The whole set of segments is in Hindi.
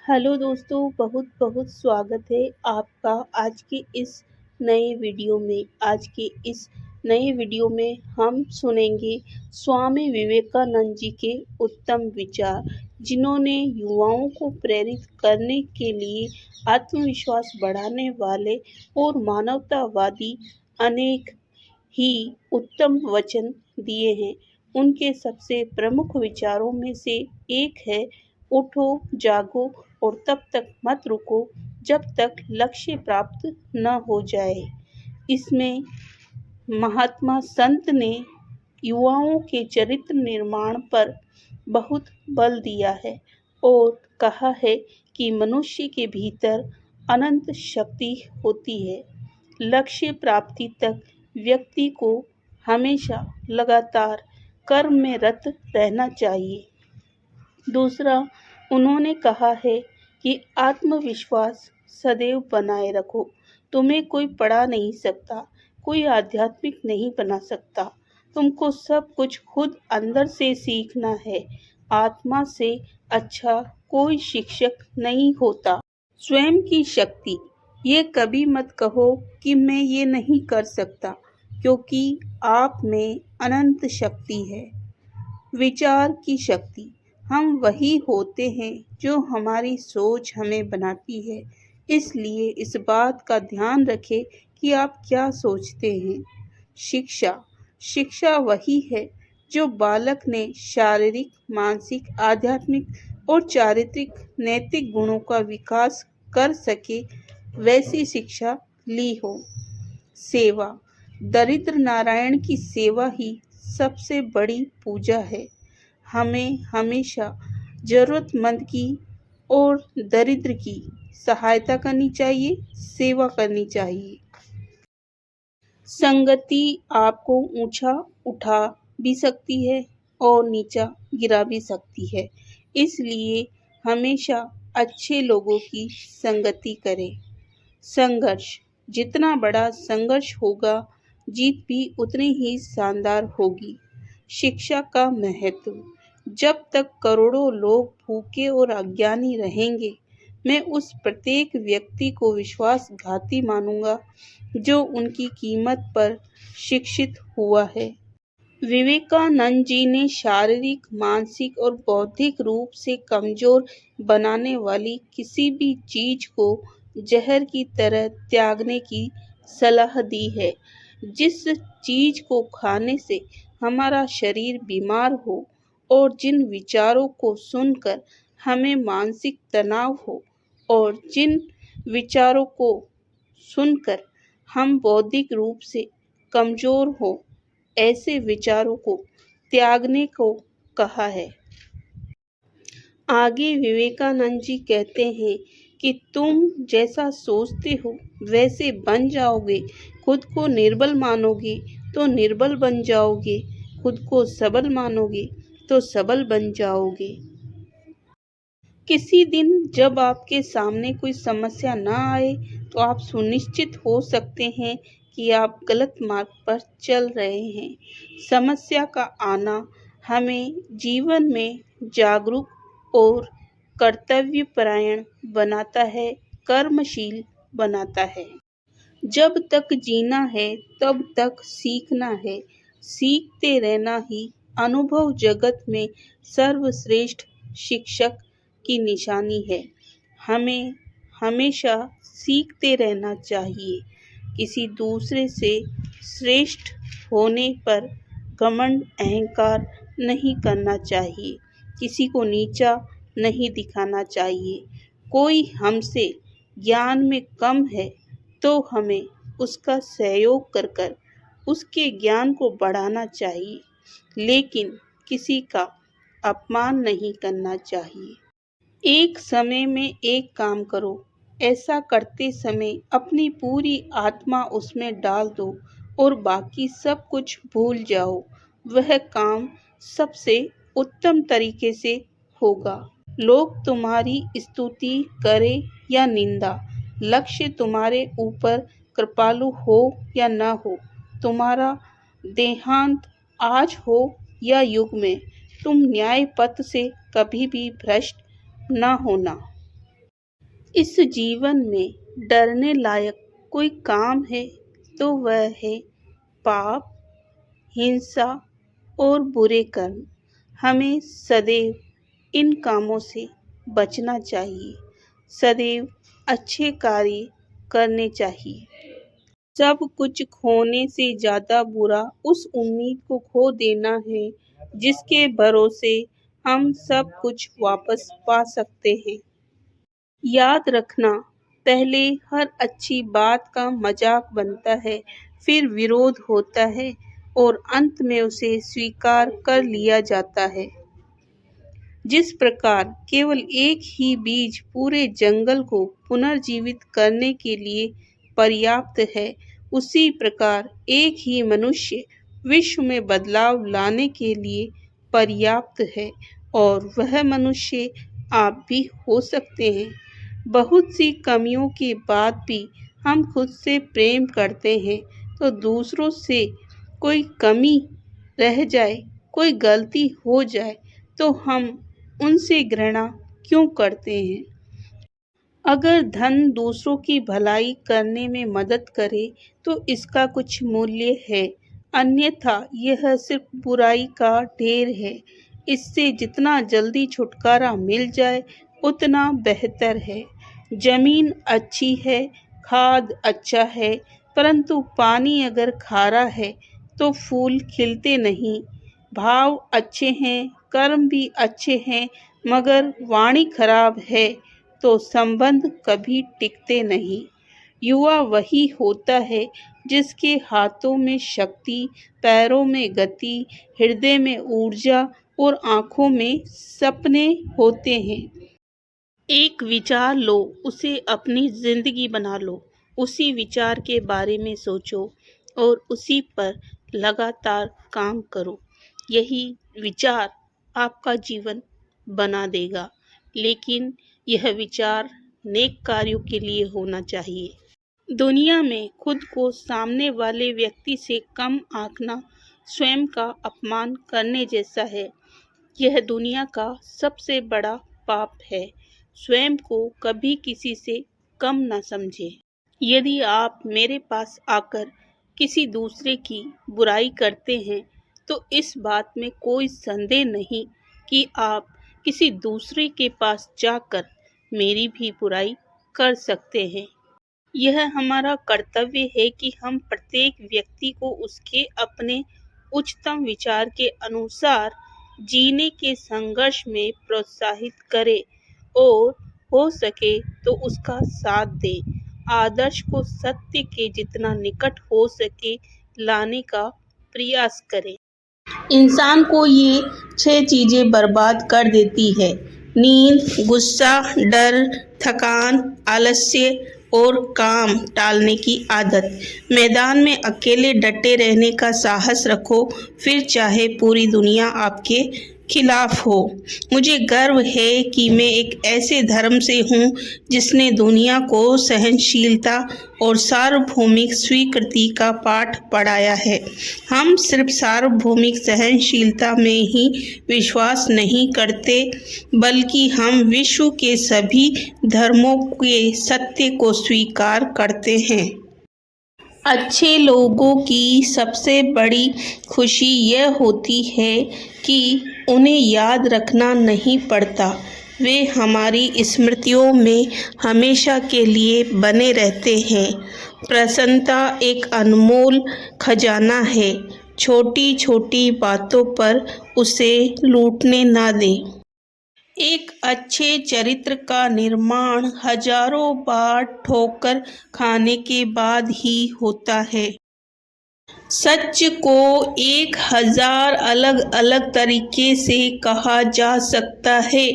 हेलो दोस्तों, बहुत बहुत स्वागत है आपका आज के इस नए वीडियो में। आज के इस नए वीडियो में हम सुनेंगे स्वामी विवेकानंद जी के उत्तम विचार, जिन्होंने युवाओं को प्रेरित करने के लिए आत्मविश्वास बढ़ाने वाले और मानवतावादी अनेक ही उत्तम वचन दिए हैं। उनके सबसे प्रमुख विचारों में से एक है, उठो, जागो और तब तक मत रुको जब तक लक्ष्य प्राप्त न हो जाए। इसमें महात्मा संत ने युवाओं के चरित्र निर्माण पर बहुत बल दिया है और कहा है कि मनुष्य के भीतर अनंत शक्ति होती है। लक्ष्य प्राप्ति तक व्यक्ति को हमेशा लगातार कर्म में रत रहना चाहिए। दूसरा, उन्होंने कहा है कि आत्मविश्वास सदैव बनाए रखो। तुम्हें कोई पढ़ा नहीं सकता, कोई आध्यात्मिक नहीं बना सकता। तुमको सब कुछ खुद अंदर से सीखना है। आत्मा से अच्छा कोई शिक्षक नहीं होता। स्वयं की शक्ति, ये कभी मत कहो कि मैं ये नहीं कर सकता, क्योंकि आप में अनंत शक्ति है। विचार की शक्ति, हम वही होते हैं जो हमारी सोच हमें बनाती है। इसलिए इस बात का ध्यान रखें कि आप क्या सोचते हैं। शिक्षा, शिक्षा वही है जो बालक ने शारीरिक, मानसिक, आध्यात्मिक और चारित्रिक नैतिक गुणों का विकास कर सके, वैसी शिक्षा ली हो। सेवा, दरिद्र नारायण की सेवा ही सबसे बड़ी पूजा है। हमें हमेशा जरूरतमंद की और दरिद्र की सहायता करनी चाहिए, सेवा करनी चाहिए। संगति आपको ऊंचा उठा भी सकती है और नीचा गिरा भी सकती है। इसलिए हमेशा अच्छे लोगों की संगति करें। संघर्ष, जितना बड़ा संघर्ष होगा, जीत भी उतनी ही शानदार होगी। शिक्षा का महत्व, जब तक करोड़ों लोग भूखे और अज्ञानी रहेंगे, मैं उस प्रत्येक व्यक्ति को विश्वासघाती मानूंगा जो उनकी कीमत पर शिक्षित हुआ है। विवेकानंद जी ने शारीरिक, मानसिक और बौद्धिक रूप से कमजोर बनाने वाली किसी भी चीज को जहर की तरह त्यागने की सलाह दी है। जिस चीज को खाने से हमारा शरीर बीमार हो और जिन विचारों को सुनकर हमें मानसिक तनाव हो और जिन विचारों को सुनकर हम बौद्धिक रूप से कमजोर हो, ऐसे विचारों को त्यागने को कहा है। आगे विवेकानंद जी कहते हैं कि तुम जैसा सोचते हो वैसे बन जाओगे। खुद को निर्बल मानोगे तो निर्बल बन जाओगे, खुद को सबल मानोगे तो सबल बन जाओगे। किसी दिन जब आपके सामने कोई समस्या ना आए, तो आप सुनिश्चित हो सकते हैं कि आप गलत मार्ग पर चल रहे हैं। समस्या का आना हमें जीवन में जागरूक और कर्तव्यपरायण बनाता है, कर्मशील बनाता है। जब तक जीना है तब तक सीखना है। सीखते रहना ही अनुभव जगत में सर्वश्रेष्ठ शिक्षक की निशानी है। हमें हमेशा सीखते रहना चाहिए। किसी दूसरे से श्रेष्ठ होने पर घमंड, अहंकार नहीं करना चाहिए। किसी को नीचा नहीं दिखाना चाहिए। कोई हमसे ज्ञान में कम है तो हमें उसका सहयोग कर कर उसके ज्ञान को बढ़ाना चाहिए, लेकिन किसी का अपमान नहीं करना चाहिए। एक समय में एक काम करो, ऐसा करते समय अपनी पूरी आत्मा उसमें डाल दो और बाकी सब कुछ भूल जाओ। वह काम सबसे उत्तम तरीके से होगा। लोग तुम्हारी स्तुति करें या निंदा, लक्ष्य तुम्हारे ऊपर कृपालु हो या न हो, तुम्हारा देहांत आज हो या युग में, तुम न्याय पथ से कभी भी भ्रष्ट न होना। इस जीवन में डरने लायक कोई काम है तो वह है पाप, हिंसा और बुरे कर्म। हमें सदैव इन कामों से बचना चाहिए, सदैव अच्छे कार्य करने चाहिए। सब कुछ खोने से ज़्यादा बुरा उस उम्मीद को खो देना है जिसके भरोसे हम सब कुछ वापस पा सकते हैं। याद रखना, पहले हर अच्छी बात का मजाक बनता है, फिर विरोध होता है और अंत में उसे स्वीकार कर लिया जाता है। जिस प्रकार केवल एक ही बीज पूरे जंगल को पुनर्जीवित करने के लिए पर्याप्त है, उसी प्रकार एक ही मनुष्य विश्व में बदलाव लाने के लिए पर्याप्त है और वह मनुष्य आप भी हो सकते हैं। बहुत सी कमियों के बाद भी हम खुद से प्रेम करते हैं, तो दूसरों से कोई कमी रह जाए, कोई गलती हो जाए तो हम उनसे घृणा क्यों करते हैं? अगर धन दूसरों की भलाई करने में मदद करे तो इसका कुछ मूल्य है, अन्यथा यह सिर्फ बुराई का ढेर है। इससे जितना जल्दी छुटकारा मिल जाए उतना बेहतर है। जमीन अच्छी है, खाद अच्छा है, परंतु पानी अगर खारा है तो फूल खिलते नहीं। भाव अच्छे हैं, कर्म भी अच्छे हैं, मगर वाणी खराब है तो संबंध कभी टिकते नहीं। युवा वही होता है जिसके हाथों में शक्ति, पैरों में गति, हृदय में ऊर्जा और आंखों में सपने होते हैं। एक विचार लो, उसे अपनी जिंदगी बना लो। उसी विचार के बारे में सोचो और उसी पर लगातार काम करो। यही विचार आपका जीवन बना देगा, लेकिन यह विचार नेक कार्यों के लिए होना चाहिए। दुनिया में खुद को सामने वाले व्यक्ति से कम आंकना स्वयं का अपमान करने जैसा है। यह दुनिया का सबसे बड़ा पाप है। स्वयं को कभी किसी से कम न समझें। यदि आप मेरे पास आकर किसी दूसरे की बुराई करते हैं तो इस बात में कोई संदेह नहीं कि आप किसी दूसरे के पास जाकर मेरी भी बुराई कर सकते हैं। यह हमारा कर्तव्य है कि हम प्रत्येक व्यक्ति को उसके अपने उच्चतम विचार के अनुसार जीने के संघर्ष में प्रोत्साहित करें और हो सके तो उसका साथ दें। आदर्श को सत्य के जितना निकट हो सके लाने का प्रयास करें। इंसान को ये 6 चीजें बर्बाद कर देती है: नींद, गुस्सा, डर, थकान, आलस्य और काम टालने की आदत। मैदान में अकेले डटे रहने का साहस रखो, फिर चाहे पूरी दुनिया आपके खिलाफ हो। मुझे गर्व है कि मैं एक ऐसे धर्म से हूँ जिसने दुनिया को सहनशीलता और सार्वभौमिक स्वीकृति का पाठ पढ़ाया है। हम सिर्फ सार्वभौमिक सहनशीलता में ही विश्वास नहीं करते, बल्कि हम विश्व के सभी धर्मों के सत्य को स्वीकार करते हैं। अच्छे लोगों की सबसे बड़ी खुशी यह होती है कि उन्हें याद रखना नहीं पड़ता, वे हमारी स्मृतियों में हमेशा के लिए बने रहते हैं। प्रसन्नता एक अनमोल खजाना है, छोटी छोटी बातों पर उसे लूटने ना दें। एक अच्छे चरित्र का निर्माण हजारों बार ठोकर खाने के बाद ही होता है। सच को 1000 अलग अलग तरीके से कहा जा सकता है,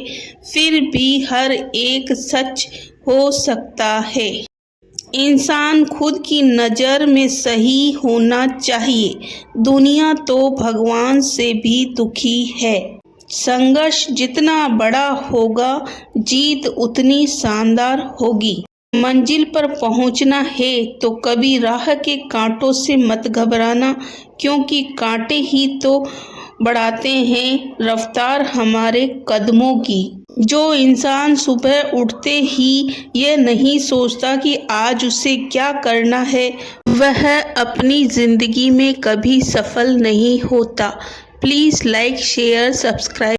फिर भी हर एक सच हो सकता है। इंसान खुद की नज़र में सही होना चाहिए। दुनिया तो भगवान से भी दुखी है। संघर्ष जितना बड़ा होगा, जीत उतनी शानदार होगी। मंजिल पर पहुंचना है तो कभी राह के कांटों से मत घबराना, क्योंकि कांटे ही तो बढ़ाते हैं रफ्तार हमारे कदमों की। जो इंसान सुबह उठते ही ये नहीं सोचता कि आज उसे क्या करना है, वह अपनी ज़िंदगी में कभी सफल नहीं होता। Please like, share, subscribe.